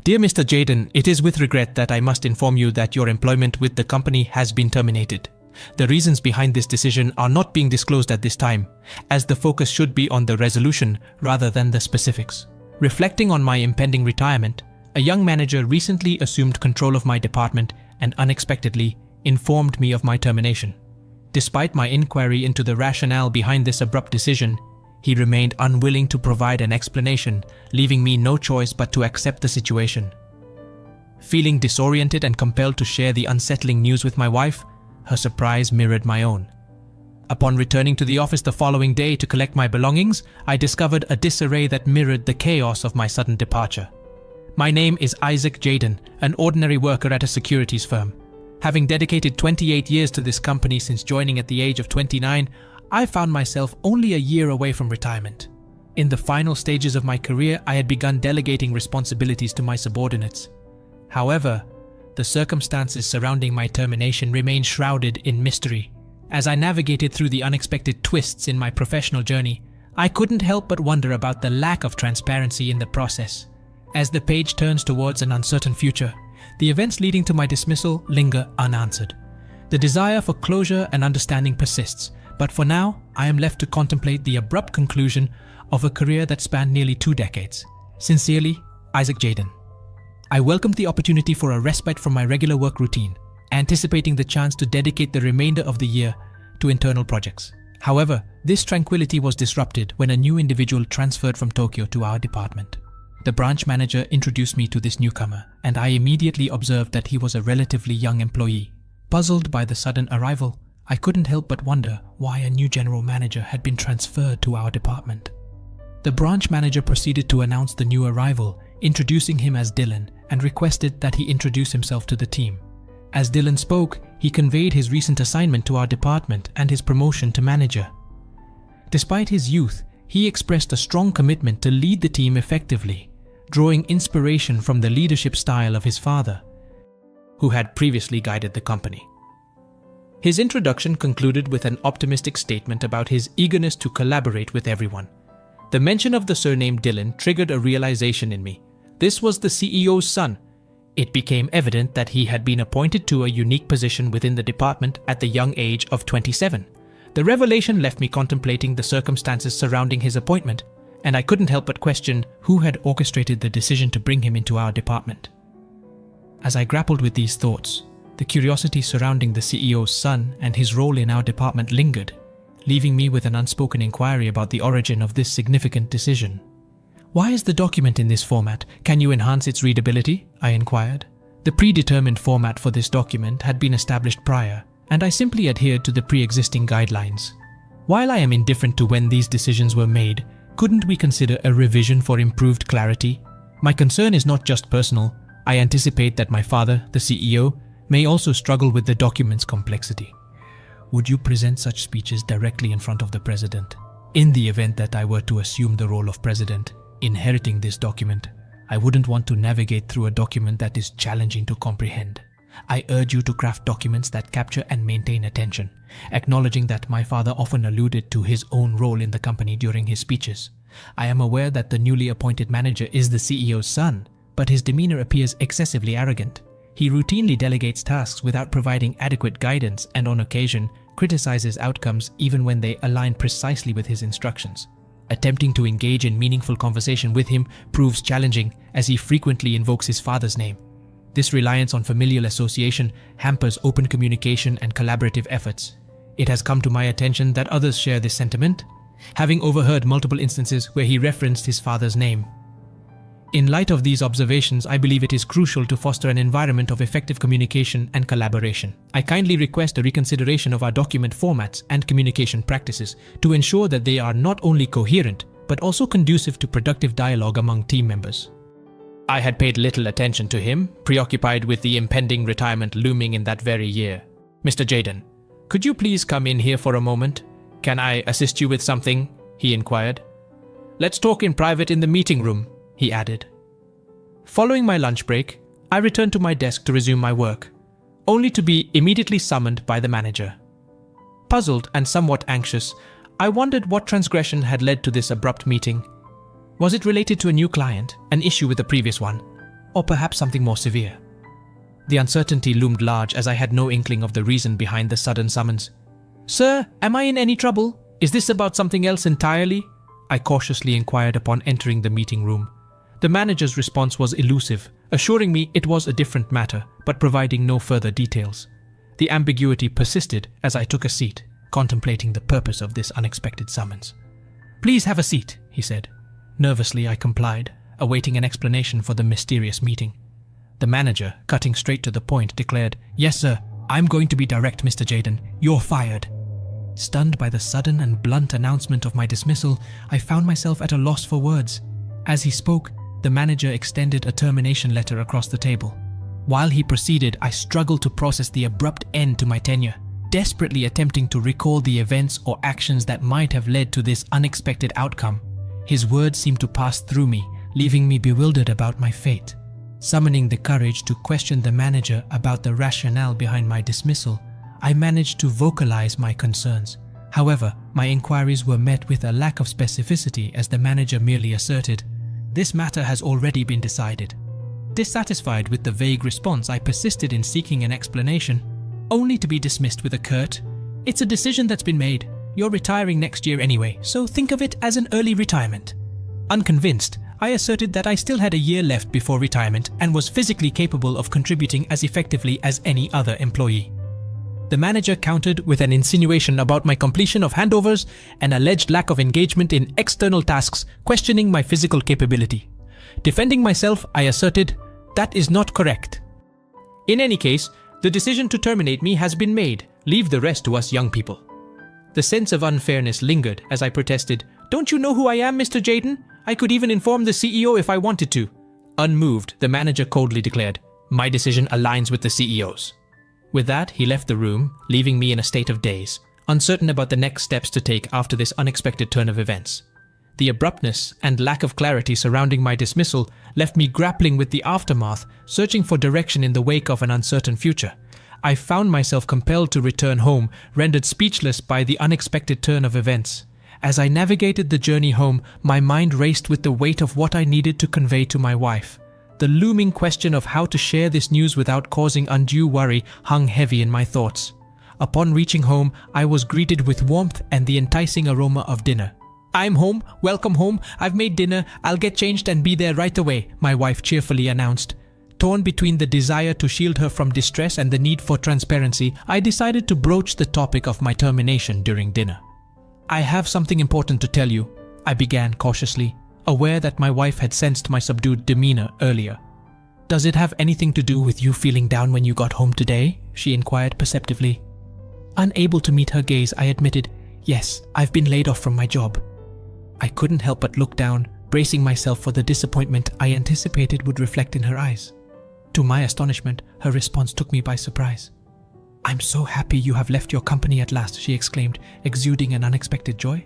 Dear Mr. Jayden, it is with regret that I must inform you that your employment with the company has been terminated. The reasons behind this decision are not being disclosed at this time, as the focus should be on the resolution rather than the specifics. Reflecting on my impending retirement, a young manager recently assumed control of my department and unexpectedly informed me of my termination. Despite my inquiry into the rationale behind this abrupt decision, he remained unwilling to provide an explanation, leaving me no choice but to accept the situation. Feeling disoriented and compelled to share the unsettling news with my wife, her surprise mirrored my own. Upon returning to the office the following day to collect my belongings, I discovered a disarray that mirrored the chaos of my sudden departure. My name is Isaac Jayden, an ordinary worker at a securities firm. Having dedicated 28 years to this company since joining at the age of 29, I found myself only a year away from retirement. In the final stages of my career, I had begun delegating responsibilities to my subordinates. However, the circumstances surrounding my termination remained shrouded in mystery. As I navigated through the unexpected twists in my professional journey, I couldn't help but wonder about the lack of transparency in the process. As the page turns towards an uncertain future, the events leading to my dismissal linger unanswered. The desire for closure and understanding persists, but for now, I am left to contemplate the abrupt conclusion of a career that spanned nearly 2 decades. Sincerely, Isaac Jayden. I welcomed the opportunity for a respite from my regular work routine, anticipating the chance to dedicate the remainder of the year to internal projects. However, this tranquility was disrupted when a new individual transferred from Tokyo to our department. The branch manager introduced me to this newcomer, and I immediately observed that he was a relatively young employee. Puzzled by the sudden arrival, I couldn't help but wonder why a new general manager had been transferred to our department. The branch manager proceeded to announce the new arrival, introducing him as Dylan, and requested that he introduce himself to the team. As Dylan spoke, he conveyed his recent assignment to our department and his promotion to manager. Despite his youth, he expressed a strong commitment to lead the team effectively, drawing inspiration from the leadership style of his father, who had previously guided the company. His introduction concluded with an optimistic statement about his eagerness to collaborate with everyone. The mention of the surname Dylan triggered a realization in me. This was the CEO's son. It became evident that he had been appointed to a unique position within the department at the young age of 27. The revelation left me contemplating the circumstances surrounding his appointment, and I couldn't help but question who had orchestrated the decision to bring him into our department. As I grappled with these thoughts, the curiosity surrounding the CEO's son and his role in our department lingered, leaving me with an unspoken inquiry about the origin of this significant decision. "Why is the document in this format? Can you enhance its readability?" I inquired. The predetermined format for this document had been established prior, and I simply adhered to the pre-existing guidelines. While I am indifferent to when these decisions were made, couldn't we consider a revision for improved clarity? My concern is not just personal. I anticipate that my father, the CEO, may also struggle with the document's complexity. Would you present such speeches directly in front of the president? In the event that I were to assume the role of president, inheriting this document, I wouldn't want to navigate through a document that is challenging to comprehend. I urge you to craft documents that capture and maintain attention, acknowledging that my father often alluded to his own role in the company during his speeches. I am aware that the newly appointed manager is the CEO's son, but his demeanor appears excessively arrogant. He routinely delegates tasks without providing adequate guidance and on occasion criticizes outcomes even when they align precisely with his instructions. Attempting to engage in meaningful conversation with him proves challenging as he frequently invokes his father's name. This reliance on familial association hampers open communication and collaborative efforts. It has come to my attention that others share this sentiment, having overheard multiple instances where he referenced his father's name. In light of these observations, I believe it is crucial to foster an environment of effective communication and collaboration. I kindly request a reconsideration of our document formats and communication practices to ensure that they are not only coherent, but also conducive to productive dialogue among team members. I had paid little attention to him, preoccupied with the impending retirement looming in that very year. "Mr. Jayden, could you please come in here for a moment? Can I assist you with something?" he inquired. "Let's talk in private in the meeting room," he added. Following my lunch break, I returned to my desk to resume my work, only to be immediately summoned by the manager. Puzzled and somewhat anxious, I wondered what transgression had led to this abrupt meeting. Was it related to a new client, an issue with the previous one, or perhaps something more severe. The uncertainty loomed large as I had no inkling of the reason behind the sudden summons. "Sir, am I in any trouble? Is this about something else entirely?" I cautiously inquired upon entering the meeting room. The manager's response was elusive, assuring me it was a different matter, but providing no further details. The ambiguity persisted as I took a seat, contemplating the purpose of this unexpected summons. "Please have a seat," he said. Nervously, I complied, awaiting an explanation for the mysterious meeting. The manager, cutting straight to the point, declared, "Yes, sir. I'm going to be direct, Mr. Jayden. You're fired." Stunned by the sudden and blunt announcement of my dismissal, I found myself at a loss for words. As he spoke, the manager extended a termination letter across the table. While he proceeded, I struggled to process the abrupt end to my tenure, desperately attempting to recall the events or actions that might have led to this unexpected outcome. His words seemed to pass through me, leaving me bewildered about my fate. Summoning the courage to question the manager about the rationale behind my dismissal, I managed to vocalize my concerns. However, my inquiries were met with a lack of specificity as the manager merely asserted, "This matter has already been decided." Dissatisfied with the vague response, I persisted in seeking an explanation, only to be dismissed with a curt, "It's a decision that's been made. You're retiring next year anyway, so think of it as an early retirement." Unconvinced, I asserted that I still had a year left before retirement and was physically capable of contributing as effectively as any other employee. The manager countered with an insinuation about my completion of handovers and alleged lack of engagement in external tasks, questioning my physical capability. Defending myself, I asserted, "That is not correct. In any case, the decision to terminate me has been made. Leave the rest to us young people." The sense of unfairness lingered as I protested, "Don't you know who I am, Mr. Jayden? I could even inform the CEO if I wanted to." Unmoved, the manager coldly declared, "My decision aligns with the CEO's." With that, he left the room, leaving me in a state of daze, uncertain about the next steps to take after this unexpected turn of events. The abruptness and lack of clarity surrounding my dismissal left me grappling with the aftermath, searching for direction in the wake of an uncertain future. I found myself compelled to return home, rendered speechless by the unexpected turn of events. As I navigated the journey home, my mind raced with the weight of what I needed to convey to my wife. The looming question of how to share this news without causing undue worry hung heavy in my thoughts. Upon reaching home, I was greeted with warmth and the enticing aroma of dinner. "I'm home, welcome home, I've made dinner, I'll get changed and be there right away," my wife cheerfully announced. Torn between the desire to shield her from distress and the need for transparency, I decided to broach the topic of my termination during dinner. "I have something important to tell you," I began cautiously, aware that my wife had sensed my subdued demeanor earlier. "Does it have anything to do with you feeling down when you got home today?" she inquired perceptively. Unable to meet her gaze, I admitted, "Yes, I've been laid off from my job." I couldn't help but look down, bracing myself for the disappointment I anticipated would reflect in her eyes. To my astonishment, her response took me by surprise. "I'm so happy you have left your company at last," she exclaimed, exuding an unexpected joy.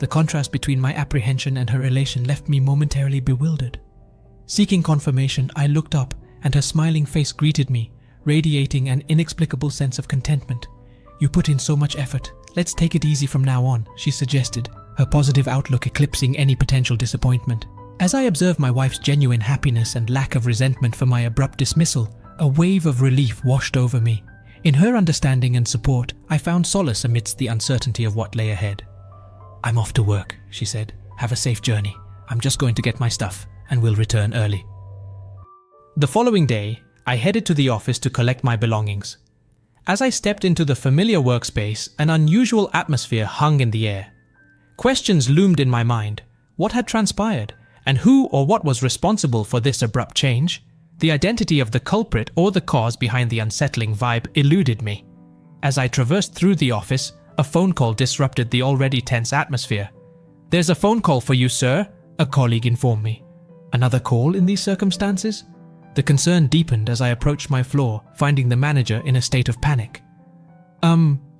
The contrast between my apprehension and her elation left me momentarily bewildered. Seeking confirmation, I looked up, and her smiling face greeted me, radiating an inexplicable sense of contentment. "You put in so much effort. Let's take it easy from now on," she suggested, her positive outlook eclipsing any potential disappointment. As I observed my wife's genuine happiness and lack of resentment for my abrupt dismissal, a wave of relief washed over me. In her understanding and support, I found solace amidst the uncertainty of what lay ahead. "I'm off to work," she said. "Have a safe journey. I'm just going to get my stuff, and will return early." The following day, I headed to the office to collect my belongings. As I stepped into the familiar workspace, an unusual atmosphere hung in the air. Questions loomed in my mind. What had transpired? And who or what was responsible for this abrupt change? The identity of the culprit or the cause behind the unsettling vibe eluded me. As I traversed through the office, a phone call disrupted the already tense atmosphere. "There's a phone call for you, sir," a colleague informed me. Another call in these circumstances? The concern deepened as I approached my floor, finding the manager in a state of panic.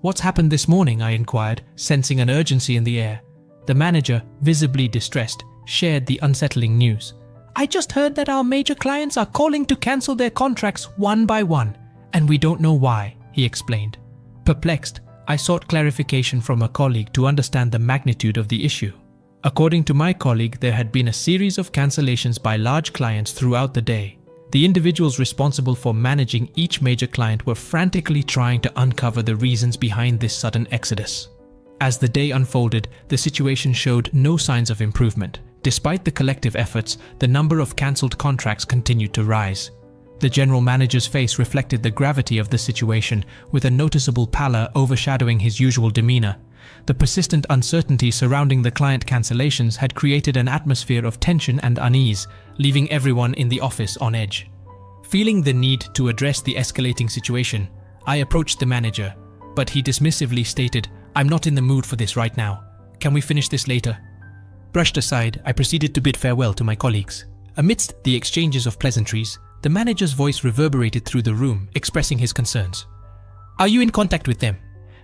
What's happened this morning?" I inquired, sensing an urgency in the air. The manager, visibly distressed, shared the unsettling news. "I just heard that our major clients are calling to cancel their contracts one by one, and we don't know why," he explained. Perplexed, I sought clarification from a colleague to understand the magnitude of the issue. According to my colleague, there had been a series of cancellations by large clients throughout the day. The individuals responsible for managing each major client were frantically trying to uncover the reasons behind this sudden exodus. As the day unfolded, the situation showed no signs of improvement. Despite the collective efforts, the number of cancelled contracts continued to rise. The general manager's face reflected the gravity of the situation, with a noticeable pallor overshadowing his usual demeanor. The persistent uncertainty surrounding the client cancellations had created an atmosphere of tension and unease, leaving everyone in the office on edge. Feeling the need to address the escalating situation, I approached the manager, but he dismissively stated, "I'm not in the mood for this right now. Can we finish this later?" Brushed aside, I proceeded to bid farewell to my colleagues. Amidst the exchanges of pleasantries, the manager's voice reverberated through the room, expressing his concerns. "Are you in contact with them?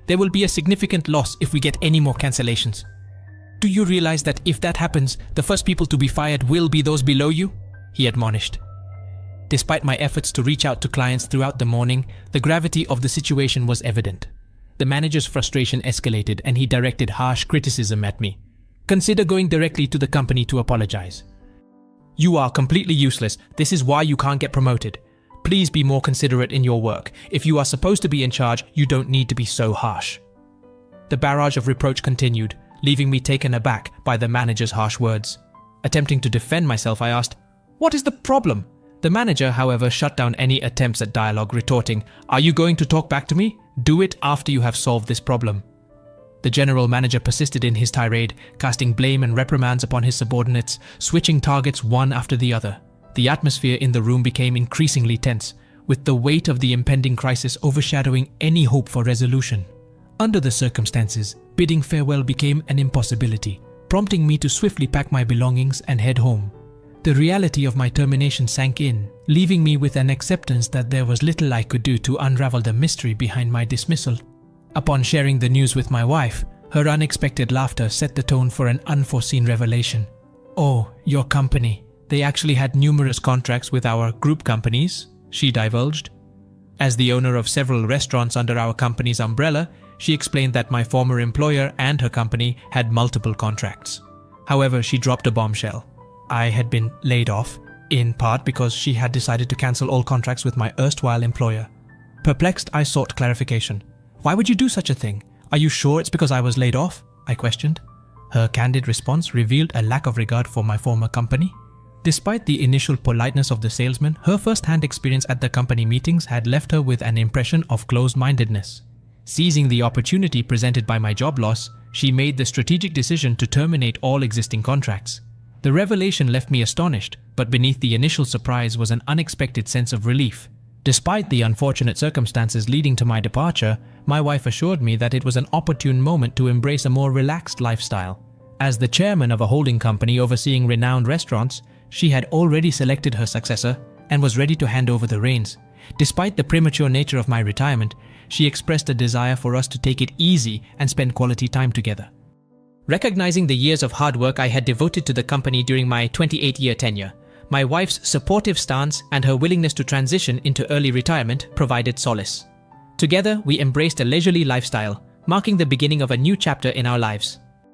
There will be a significant loss if we get any more cancellations. Do you realize that if that happens, the first people to be fired will be those below you?" he admonished. Despite my efforts to reach out to clients throughout the morning, the gravity of the situation was evident. The manager's frustration escalated and he directed harsh criticism at me. "Consider going directly to the company to apologize. You are completely useless. This is why you can't get promoted. Please be more considerate in your work. If you are supposed to be in charge, you don't need to be so harsh." The barrage of reproach continued, leaving me taken aback by the manager's harsh words. Attempting to defend myself, I asked, "What is the problem?" The manager, however, shut down any attempts at dialogue, retorting, "Are you going to talk back to me? Do it after you have solved this problem." The general manager persisted in his tirade, casting blame and reprimands upon his subordinates, switching targets one after the other. The atmosphere in the room became increasingly tense, with the weight of the impending crisis overshadowing any hope for resolution. Under the circumstances, bidding farewell became an impossibility, prompting me to swiftly pack my belongings and head home. The reality of my termination sank in, leaving me with an acceptance that there was little I could do to unravel the mystery behind my dismissal. Upon sharing the news with my wife, her unexpected laughter set the tone for an unforeseen revelation. "Oh, your company. They actually had numerous contracts with our group companies," she divulged. As the owner of several restaurants under our company's umbrella, she explained that my former employer and her company had multiple contracts. However, she dropped a bombshell. I had been laid off, in part because she had decided to cancel all contracts with my erstwhile employer. Perplexed, I sought clarification. "Why would you do such a thing? Are you sure it's because I was laid off?" I questioned. Her candid response revealed a lack of regard for my former company. Despite the initial politeness of the salesman, her first-hand experience at the company meetings had left her with an impression of closed-mindedness. Seizing the opportunity presented by my job loss, she made the strategic decision to terminate all existing contracts. The revelation left me astonished, but beneath the initial surprise was an unexpected sense of relief. Despite the unfortunate circumstances leading to my departure, my wife assured me that it was an opportune moment to embrace a more relaxed lifestyle. As the chairman of a holding company overseeing renowned restaurants, she had already selected her successor and was ready to hand over the reins. Despite the premature nature of my retirement, she expressed a desire for us to take it easy and spend quality time together. Recognizing the years of hard work I had devoted to the company during my 28-year tenure, my wife's supportive stance and her willingness to transition into early retirement provided solace. Together, we embraced a leisurely lifestyle, marking the beginning of a new chapter in our lives.